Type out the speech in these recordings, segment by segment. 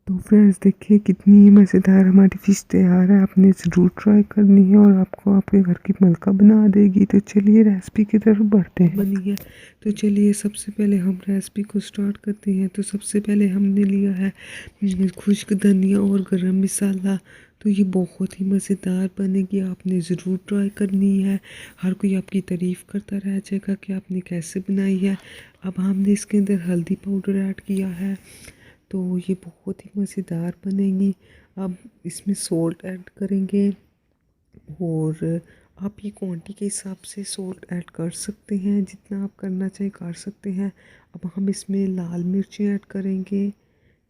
तो फ्रेंड्स देखिए कितनी मज़ेदार हमारी फ़िश तैयार है। आपने ज़रूर ट्राई करनी है और आपको आपके घर की मलका बना देगी। तो चलिए रेसिपी की तरफ बढ़ते हैं। बनी है तो चलिए सबसे पहले हम रेसिपी को स्टार्ट करते हैं। तो सबसे पहले हमने लिया है खुश्क धनिया और गरम मसाला। तो ये बहुत ही मज़ेदार बनेगी, आपने ज़रूर ट्राई करनी है। हर कोई आपकी तारीफ़ करता रह जाएगा कि आपने कैसे बनाई है। अब हमने इसके अंदर हल्दी पाउडर ऐड किया है, तो ये बहुत ही मज़ेदार बनेगी। अब इसमें सॉल्ट ऐड करेंगे और आप ये क्वांटिटी के हिसाब से सॉल्ट ऐड कर सकते हैं, जितना आप करना चाहें कर सकते हैं। अब हम इसमें लाल मिर्ची ऐड करेंगे,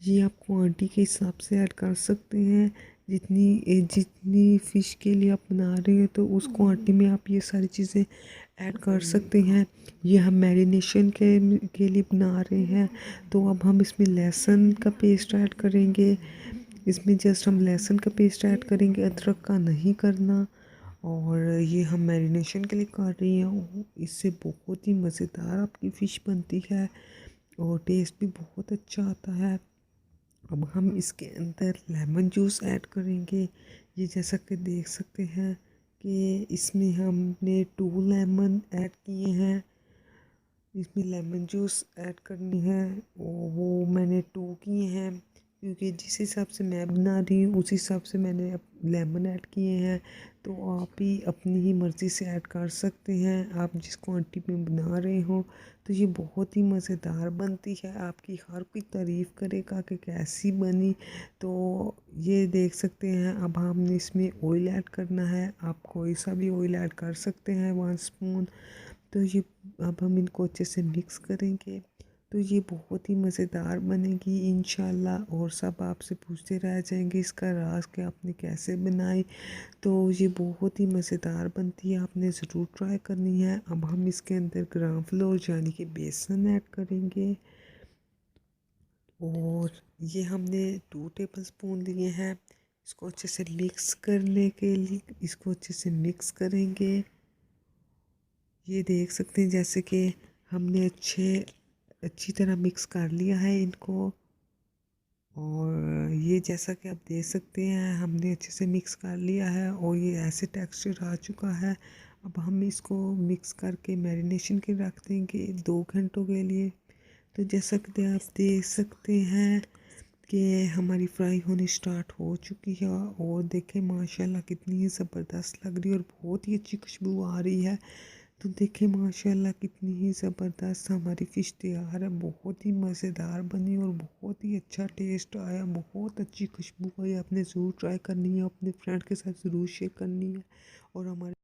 ये आप क्वांटिटी के हिसाब से ऐड कर सकते हैं। जितनी फ़िश के लिए आप बना रहे हैं तो उस क्वांटिटी में आप ये सारी चीज़ें ऐड कर सकते हैं। ये हम मैरिनेशन के लिए बना रहे हैं। तो अब हम इसमें लहसुन का पेस्ट ऐड करेंगे। इसमें जस्ट हम लहसुन का पेस्ट ऐड करेंगे, अदरक का नहीं करना। और ये हम मैरिनेशन के लिए कर रही हैं, इससे बहुत ही मज़ेदार आपकी फ़िश बनती है और टेस्ट भी बहुत अच्छा आता है। अब हम इसके अंदर लेमन जूस ऐड करेंगे। ये जैसा कि देख सकते हैं कि इसमें हमने 2 लेमन ऐड किए हैं। इसमें लेमन जूस ऐड करनी है और वो मैंने 2 किए हैं, क्योंकि जिस हिसाब से मैं बना रही हूँ उस हिसाब से मैंने लेमन ऐड किए हैं। तो आप ही अपनी ही मर्ज़ी से ऐड कर सकते हैं, आप जिस क्वांटिटी में बना रहे हो। तो ये बहुत ही मज़ेदार बनती है, आपकी हर कोई तारीफ़ करेगा कि कैसी बनी। तो ये देख सकते हैं। अब हमने इसमें ऑयल ऐड करना है, आप कोई सा भी ऑयल ऐड कर सकते हैं 1 स्पून। तो ये अब हम इनको अच्छे से मिक्स करेंगे। तो ये बहुत ही मज़ेदार बनेगी इंशाल्लाह, और सब आपसे पूछते रह जाएंगे इसका राज कि आपने कैसे बनाई। तो ये बहुत ही मज़ेदार बनती है, आपने ज़रूर ट्राई करनी है। अब हम इसके अंदर ग्राम फ्लोर यानी कि बेसन ऐड करेंगे और ये हमने 2 टेबलस्पून लिए हैं। इसको अच्छे से मिक्स करने के लिए इसको अच्छे से मिक्स करेंगे। ये देख सकते हैं जैसे कि हमने अच्छी तरह मिक्स कर लिया है इनको। और ये जैसा कि आप देख सकते हैं हमने अच्छे से मिक्स कर लिया है और ये ऐसे टेक्सचर आ चुका है। अब हम इसको मिक्स करके मैरिनेशन के रख देंगे 2 घंटों के लिए। तो जैसा कि आप देख सकते हैं कि हमारी फ्राई होनी स्टार्ट हो चुकी है और देखें माशाल्लाह कितनी ही ज़बरदस्त लग रही है और बहुत ही अच्छी खुशबू आ रही है। तो देखें माशाल्लाह कितनी ही ज़बरदस्त हमारी फ़िश तैयार है, बहुत ही मज़ेदार बनी और बहुत ही अच्छा टेस्ट आया, बहुत अच्छी खुशबू आई। आपने ज़रूर ट्राई करनी है, अपने फ्रेंड के साथ ज़रूर शेयर करनी है और हमारे